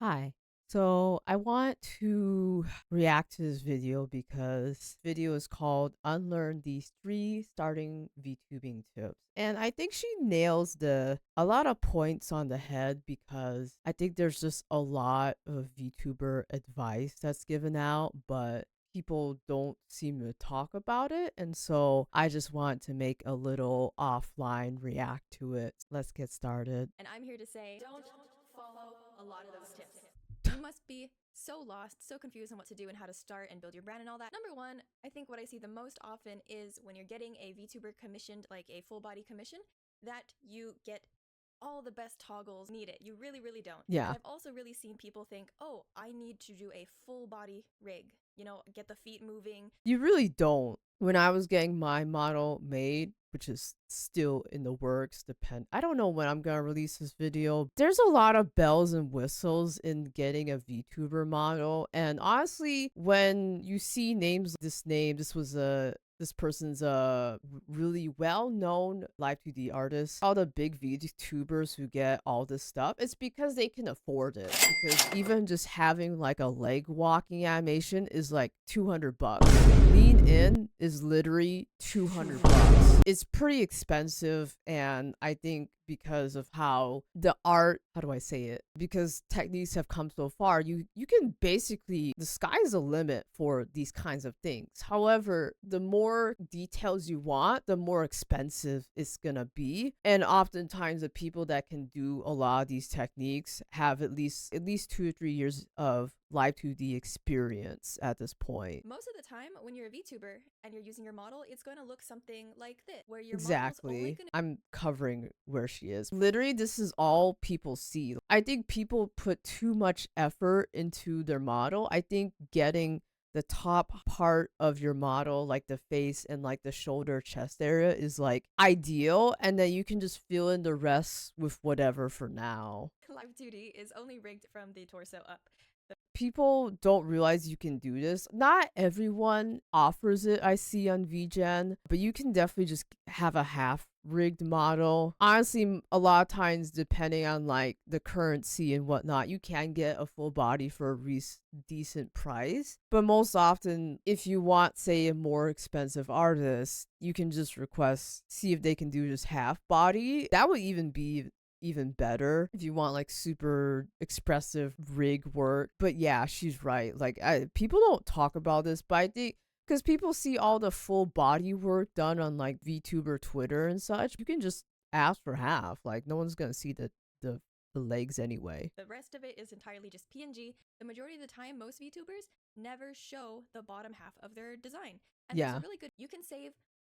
Hi. So I want to react to this video because video is called Unlearn These Three Starting VTubing Tips. And I think she nails the a lot of points on the head because I think there's just a lot of VTuber advice that's given out, but people don't seem to talk about it. And so I just want to make a little offline react to it. Let's get started. And I'm here to say, don't follow a lot of those tips. You must be so lost, so confused on what to do and how to start and build your brand and all that. Number one, I think what I see the most often is when you're getting a VTuber commissioned, like a full body commission, that you get all the best toggles needed. You really, really don't. Yeah. And I've also really seen people think, oh, I need to do a full body rig, get the feet moving. You really don't. When I was getting my model made, which is still in the works, I don't know when I'm gonna release this video. There's a lot of bells and whistles in getting a VTuber model. And honestly, when you see names, this person's a really well-known live 2D artist. All the big VTubers who get all this stuff, it's because they can afford it. Because even just having like a leg walking animation is like 200 bucks. Lean in is literally 200 bucks. It's pretty expensive, and I think because of how the art, how do I say it? Because techniques have come so far, you can basically, the sky's the limit for these kinds of things. However, the more details you want, the more expensive it's gonna be. And oftentimes the people that can do a lot of these techniques have at least 2 or 3 years of live 2D experience at this point. Most of the time, when you're a VTuber and you're using your model, it's going to look something like this, where your model's only Exactly. going to. I'm covering where she is. Literally, this is all people see. I think people put too much effort into their model. I think getting the top part of your model, like the face and like the shoulder chest area, is like ideal. And then you can just fill in the rest with whatever for now. Live 2D is only rigged from the torso up. People don't realize you can do this. Not everyone offers it, I see on VGen, but you can definitely just have a half rigged model. Honestly, a lot of times, depending on like the currency and whatnot, you can get a full body for a decent price. But most often, if you want, say, a more expensive artist, you can just request, see if they can do just half body. That would even better if you want like super expressive rig work. But yeah, she's right. Like people don't talk about this, but I think because people see all the full body work done on like VTuber Twitter and such, you can just ask for half. Like no one's gonna see the legs anyway. The rest of it is entirely just PNG. The majority of the time, most VTubers never show the bottom half of their design. And there's Yeah. a really good, you can save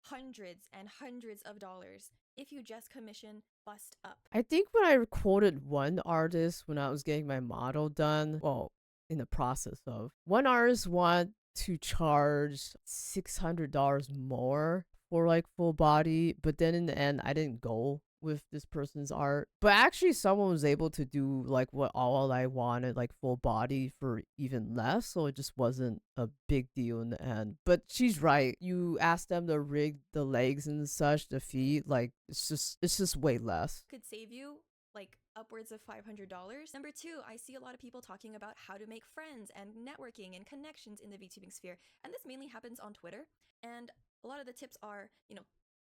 hundreds and hundreds of dollars if you just commission bust up. I think when I quoted one artist when I was getting my model done, well, in the process of, one artist want to charge $600 more for like full body, but then in the end, I didn't go with this person's art. But actually, someone was able to do like what all I wanted, like full body for even less. So it just wasn't a big deal in the end. But she's right. You ask them to rig the legs and such, the feet, like it's just way less. Could save you like upwards of $500. Number two, I see a lot of people talking about how to make friends and networking and connections in the VTubing sphere. And this mainly happens on Twitter. And a lot of the tips are,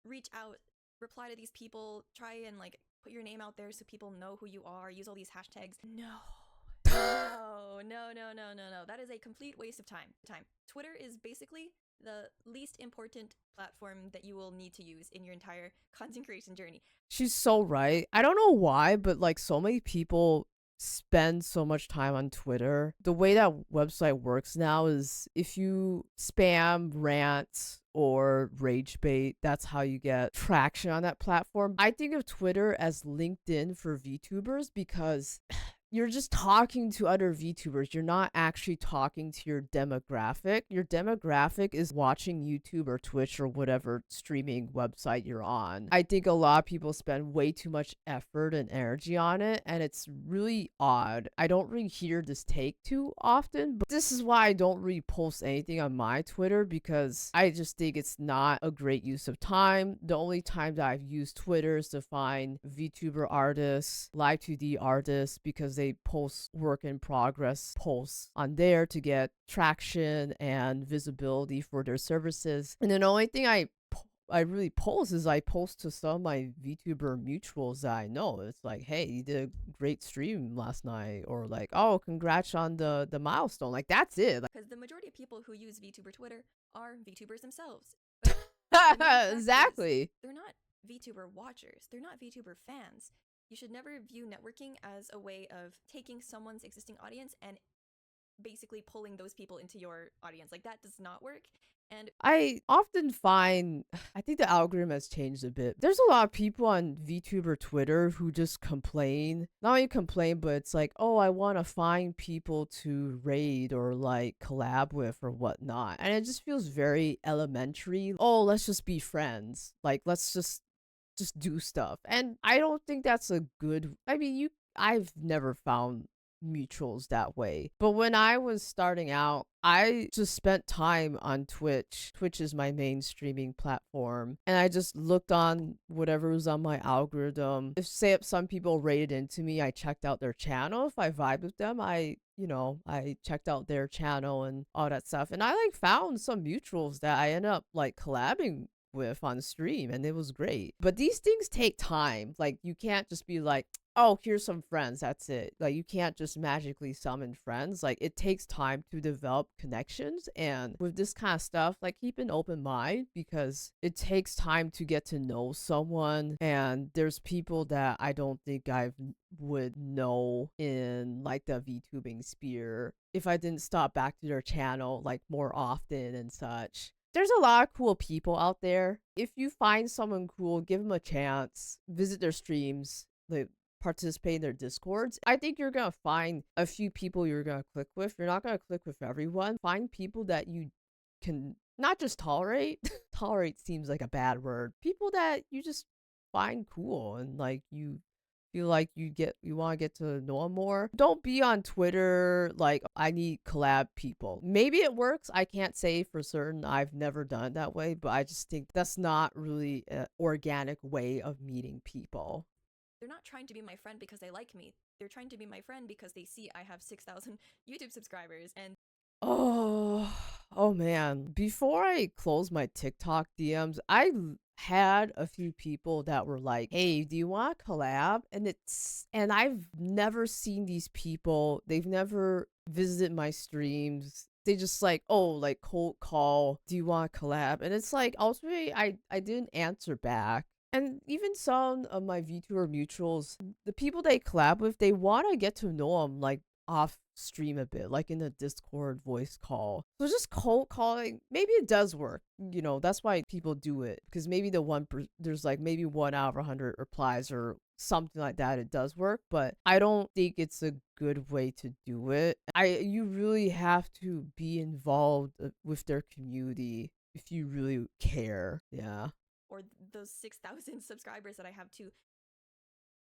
reach out, reply to these people, try and like put your name out there so people know who you are, use all these hashtags. No. That is a complete waste of time. Twitter is basically the least important platform that you will need to use in your entire content creation journey. She's so right. I don't know why, but like so many people spend so much time on Twitter. The way that website works now is if you spam, rant, or rage bait, that's how you get traction on that platform. I think of Twitter as LinkedIn for VTubers because you're just talking to other VTubers. You're not actually talking to your demographic. Your demographic is watching YouTube or Twitch or whatever streaming website you're on. I think a lot of people spend way too much effort and energy on it, and it's really odd. I don't really hear this take too often, but this is why I don't really post anything on my Twitter, because I just think it's not a great use of time. The only time that I've used Twitter is to find VTuber artists, live 2D artists, because they post work in progress posts on there to get traction and visibility for their services. And then the only thing I really post is I post to some of my VTuber mutuals that I know. It's like, hey, you did a great stream last night, or like, oh, congrats on the milestone. Like that's it. Because the majority of people who use VTuber Twitter are VTubers themselves. But the main fact is Exactly. they're not VTuber watchers. They're not VTuber fans. You should never view networking as a way of taking someone's existing audience and basically pulling those people into your audience. Like that does not work. And I often find, I think the algorithm has changed a bit. There's a lot of people on VTuber Twitter who just complain. Not only complain, but it's like, oh, I want to find people to raid or like collab with or whatnot. And it just feels very elementary. Oh, let's just be friends. Like, let's just do stuff. And I don't think that's a good, I mean, I've never found mutuals that way. But when I was starting out, I just spent time on Twitch. Twitch is my main streaming platform. And I just looked on whatever was on my algorithm. If some people rated into me, I checked out their channel. If I vibe with them, I checked out their channel and all that stuff. And I like found some mutuals that I ended up like collabing with on stream, and it was great. But these things take time. Like you can't just be like, oh, here's some friends, that's it. Like you can't just magically summon friends. Like it takes time to develop connections, and with this kind of stuff, like keep an open mind because it takes time to get to know someone, and there's people that I don't think I would know in like the VTubing sphere if I didn't stop back to their channel like more often and such. There's a lot of cool people out there. If you find someone cool, give them a chance, visit their streams, like participate in their discords. I think you're gonna find a few people you're gonna click with. You're not gonna click with everyone. Find people that you can not just tolerate. Tolerate seems like a bad word. People that you just find cool and like you feel like you want to get to know them more. Don't be on Twitter like I need collab people. Maybe it works. I can't say for certain. I've never done it that way, but I just think that's not really an organic way of meeting people. they're not trying to be my friend because they like me. They're trying to be my friend because they see I have 6,000 YouTube subscribers and Oh, oh man. Before I close my TikTok DMs, had a few people that were like, "Hey, do you want to collab?" And I've never seen these people. They've never visited my streams. They just like, "Oh, like cold call, do you want to collab?" And it's like ultimately I didn't answer back. And even some of my VTuber mutuals, the people they collab with, they want to get to know them like off stream a bit, like in a Discord voice call. So just cold calling, maybe it does work. You know, that's why people do it because maybe there's like maybe 1 out of 100 replies or something like that. It does work, but I don't think it's a good way to do it. You really have to be involved with their community if you really care. Yeah. or those 6,000 subscribers that I have to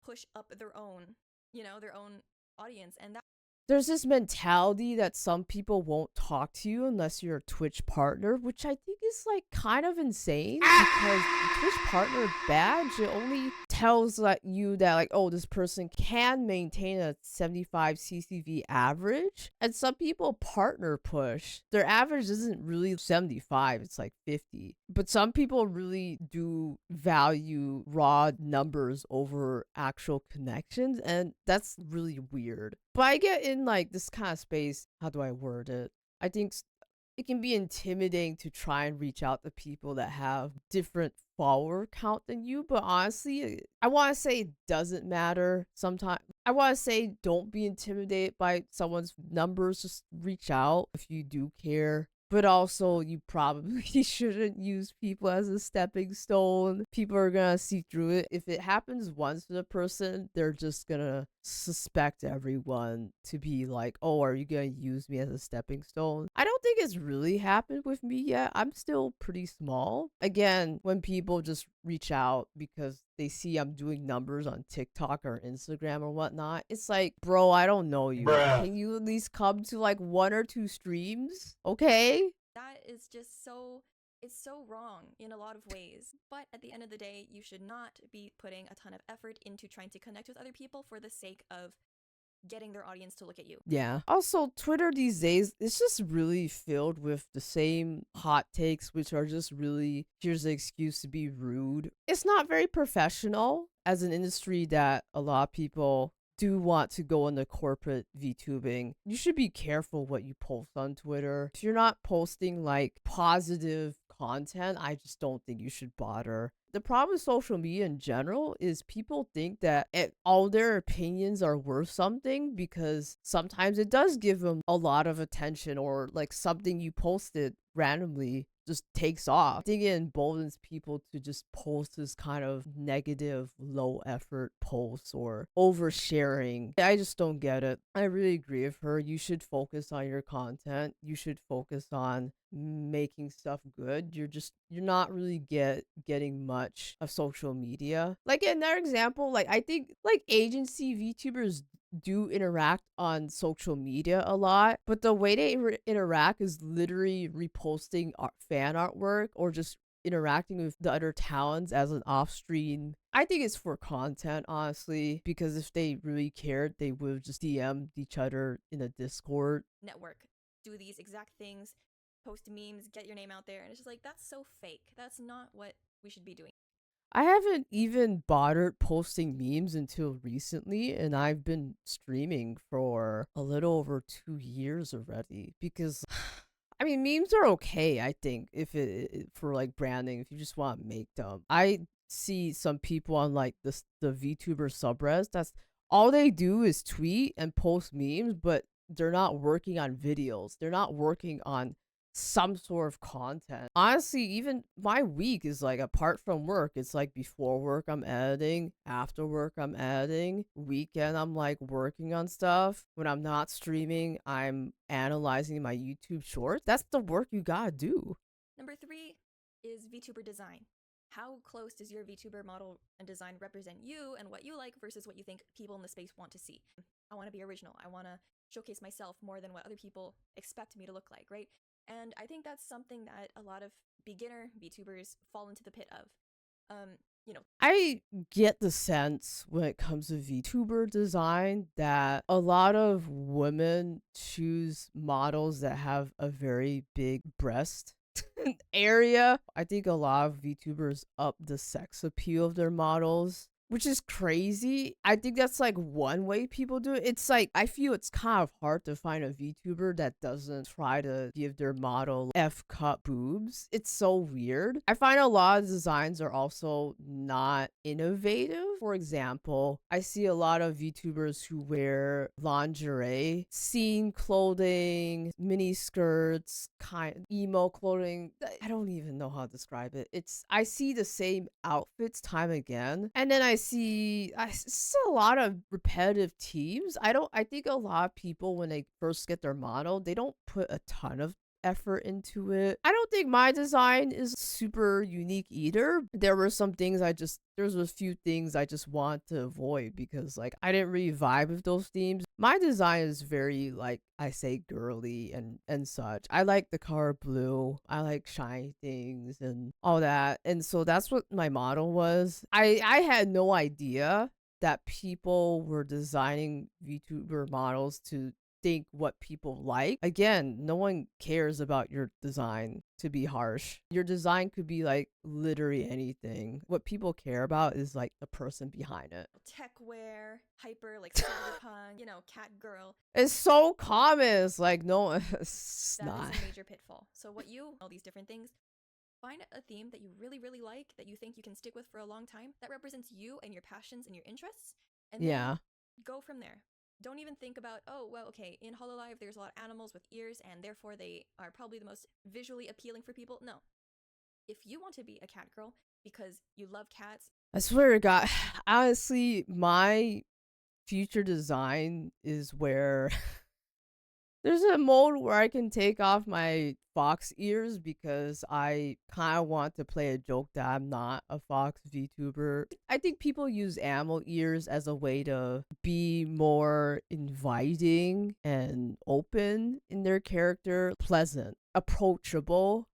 push up their own, their own audience. And that There's this mentality that some people won't talk to you unless you're a Twitch partner, which I think is like kind of insane because the Twitch partner badge, it only tells like you that like, oh, this person can maintain a 75 CCV average. And some people partner push. Their average isn't really 75, it's like 50. But some people really do value raw numbers over actual connections, and that's really weird. But I get in like this kind of space. How do I word it? I think it can be intimidating to try and reach out to people that have different follower count than you. But honestly, I want to say it doesn't matter. Sometimes I want to say don't be intimidated by someone's numbers. Just reach out if you do care. But also, you probably shouldn't use people as a stepping stone. People are gonna see through it. If it happens once with a person, they're just gonna suspect everyone to be like, oh, are you gonna use me as a stepping stone? I don't think it's really happened with me yet. I'm still pretty small. Again, when people just reach out because they see I'm doing numbers on TikTok or Instagram or whatnot, it's like, bro, I don't know you. Bruh. Can you at least come to like 1 or 2 streams? Okay. that is just so it's so wrong in a lot of ways. But at the end of the day, you should not be putting a ton of effort into trying to connect with other people for the sake of getting their audience to look at you. Yeah. Also, Twitter these days, it's just really filled with the same hot takes, which are just really, here's the excuse to be rude. It's not very professional as an industry that a lot of people do want to go into corporate VTubing. You should be careful what you post on Twitter. If you're not posting like positive content, I just don't think you should bother. The problem with social media in general is people think that all their opinions are worth something because sometimes it does give them a lot of attention, or like something you posted randomly just takes off. I think it emboldens people to just post this kind of negative, low effort posts or oversharing. I just don't get it. I really agree with her. You should focus on your content. You should focus on making stuff good. You're not really getting much of social media. Like another example, like I think like agency VTubers do interact on social media a lot, but the way they interact is literally reposting fan artwork or just interacting with the other talents as an off stream. I think it's for content, honestly, because if they really cared, they would have just DM'd each other in a Discord. Network, do these exact things, post memes, get your name out there, and it's just like, that's so fake. That's not what we should be doing. I haven't even bothered posting memes until recently, and I've been streaming for a little over 2 years already because I mean, memes are okay, I think, if for like branding, if you just want to make them. I see some people on like the VTuber subreddits, that's all they do is tweet and post memes, but they're not working on videos. They're not working on some sort of content. Honestly, even my week is like, apart from work, it's like before work I'm editing, after work I'm editing, weekend I'm like working on stuff. When I'm not streaming, I'm analyzing my YouTube shorts. That's the work you gotta do. Number 3 is VTuber design. How close does your VTuber model and design represent you and what you like versus what you think people in the space want to see? I want to be original. I want to showcase myself more than what other people expect me to look like, right? And I think that's something that a lot of beginner VTubers fall into the pit of. You know, I get the sense when it comes to VTuber design that a lot of women choose models that have a very big breast area. I think a lot of VTubers up the sex appeal of their models, which is crazy. I think that's like one way people do it. It's like, I feel it's kind of hard to find a VTuber that doesn't try to give their model F cup boobs. It's so weird. I find a lot of designs are also not innovative. For example, I see a lot of VTubers who wear lingerie, scene clothing, mini skirts, kind of emo clothing. I don't even know how to describe it. I see the same outfits time again, and then I see a lot of repetitive teams. I think a lot of people, when they first get their model, they don't put a ton of effort into it. I don't think my design is super unique either. There were some things there's a few things I just want to avoid because like I didn't really vibe with those themes. My design is very, like I say, girly and such. I like the color blue. I like shiny things and all that. And so that's what my model was. I had no idea that people were designing VTuber models to think what people like. Again, no one cares about your design, to be harsh. Your design could be like literally anything. What people care about is like the person behind it. tech wear, hyper, like cyberpunk, cat girl. It's so common. It's like, no, it's That not. is a major pitfall. So all these different things, find a theme that you really, really like, that you think you can stick with for a long time, that represents you and your passions and your interests, and then Yeah. go from there. Don't even think about, oh, well, okay, in Hololive there's a lot of animals with ears, and therefore they are probably the most visually appealing for people. No. If you want to be a cat girl because you love cats, I swear to God, honestly, my future design is where there's a mode where I can take off my fox ears because I kind of want to play a joke that I'm not a fox VTuber. I think people use animal ears as a way to be more inviting and open in their character, pleasant, approachable,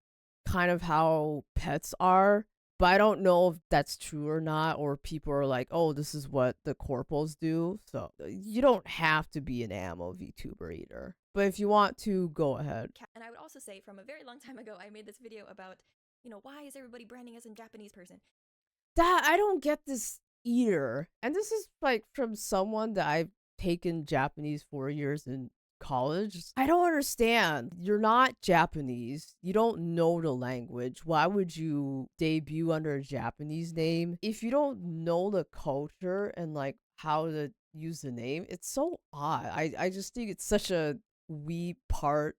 kind of how pets are. But I don't know if that's true or not, or people are like, oh, this is what the corporals do. So you don't have to be an ammo VTuber either. But if you want to, go ahead. And I would also say from a very long time ago, I made this video about, why is everybody branding as a Japanese person? That I don't get this either. And this is like from someone that I've taken Japanese 4 years in college. I don't understand. You're not Japanese. You don't know the language. Why would you debut under a Japanese name? If you don't know the culture and like how to use the name, it's so odd. I just think it's such a wee part.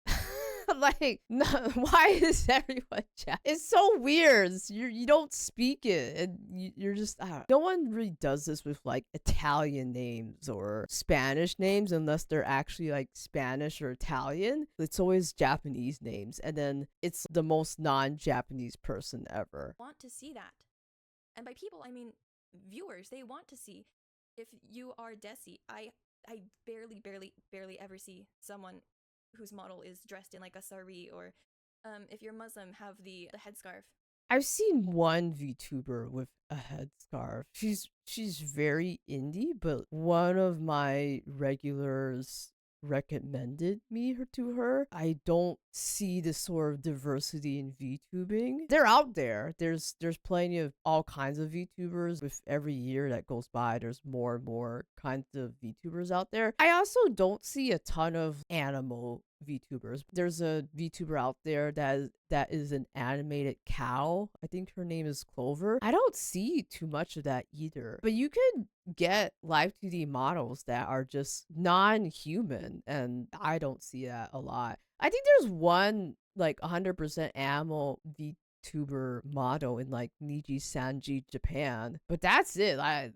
Like, no, why is everyone chat? It's so weird. You don't speak it, and you're just no one really does this with like Italian names or Spanish names unless they're actually like Spanish or Italian. It's always Japanese names, and then it's the most non-Japanese person ever. Want to see that. And by people, I mean viewers. They want to see. If you are Desi, I barely ever see someone whose model is dressed in like a sari, or if you're Muslim, have the headscarf. I've seen one VTuber with a headscarf. She's very indie, but one of my regulars recommended to her. I don't see the sort of diversity in VTubing. They're out there. There's plenty of all kinds of VTubers. With every year that goes by, there's more and more kinds of VTubers out there. I also don't see a ton of animal VTubers. There's a VTuber out there that is an animated cow. I think her name is Clover. I don't see too much of that either. But you could get live 2D models that are just non-human, and I don't see that a lot. I think there's one like 100% animal VTuber model in like Niji Sanji Japan, but that's it. I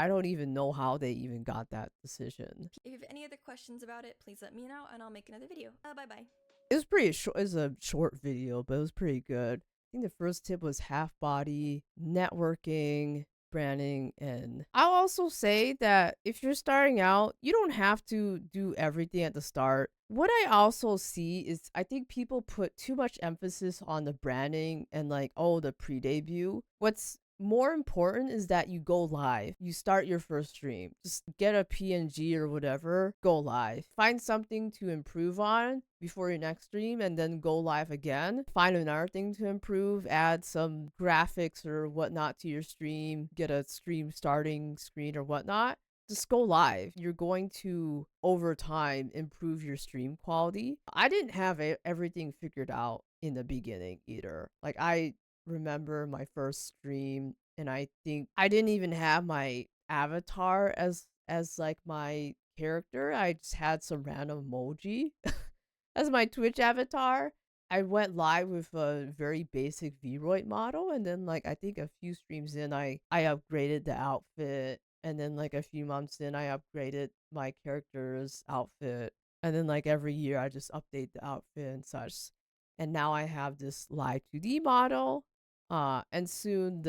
don't even know how they even got that decision. If you have any other questions about it, please let me know and I'll make another video. Bye bye. It was pretty short. It was a short video, but it was pretty good. I think the first tip was half body, networking, branding, and I'll also say that if you're starting out, you don't have to do everything at the start. What I also see is I think people put too much emphasis on the branding and like, oh, the pre-debut. What's more important is that you go live. You start your first stream. Just get a PNG or whatever, go live. Find something to improve on before your next stream and then go live again. Find another thing to improve, add some graphics or whatnot to your stream, get a stream starting screen or whatnot. Just go live. You're going to, over time, improve your stream quality. I didn't have everything figured out in the beginning either. Like, I remember my first stream, and I think I didn't even have my avatar as like my character. I just had some random emoji as my Twitch avatar. I went live with a very basic Vroid model, and then like I think a few streams in, I upgraded the outfit, and then like a few months in, I upgraded my character's outfit, and then like every year I just update the outfit and such. And now I have this live 2D model, and soon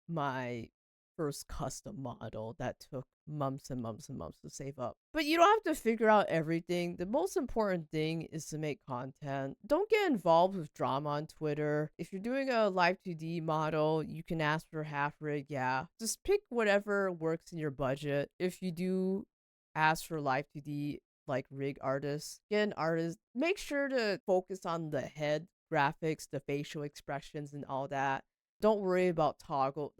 my first custom model that took months and months and months to save up. But you don't have to figure out everything. The most important thing is to make content. Don't get involved with drama on Twitter. If you're doing a live 2D model, you can ask for half rig, yeah. Just pick whatever works in your budget. If you do ask for live 2D like rig artists, get an artist. Make sure to focus on the head graphics, the facial expressions and all that. Don't worry about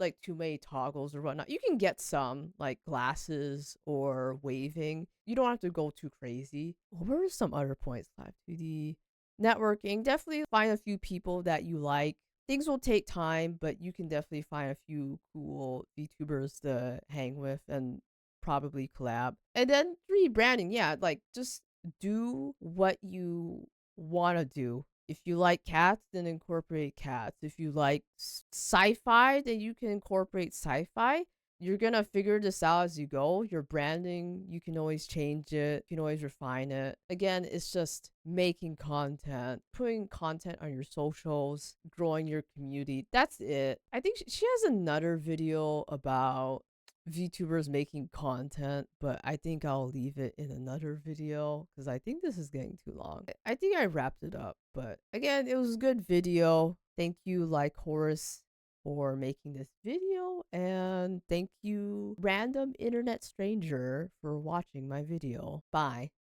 like too many toggles or whatnot. You can get some like glasses or waving. You don't have to go too crazy. What were some other points? Live 2D networking. Definitely find a few people that you like. Things will take time, but you can definitely find a few cool VTubers to hang with and probably collab. And then rebranding. Yeah, like just do what you want to do. If you like cats, then incorporate cats. If you like sci-fi, then you can incorporate sci-fi. You're gonna figure this out as you go. Your branding, you can always change it. You can always refine it. Again, it's just making content, putting content on your socials, growing your community. That's it. I think she has another video about VTubers making content, but I think I'll leave it in another video because I think this is getting too long. I think I wrapped it up, but again, it was a good video. Thank you, like Horace for making this video, and thank you, random internet stranger, for watching my video. Bye.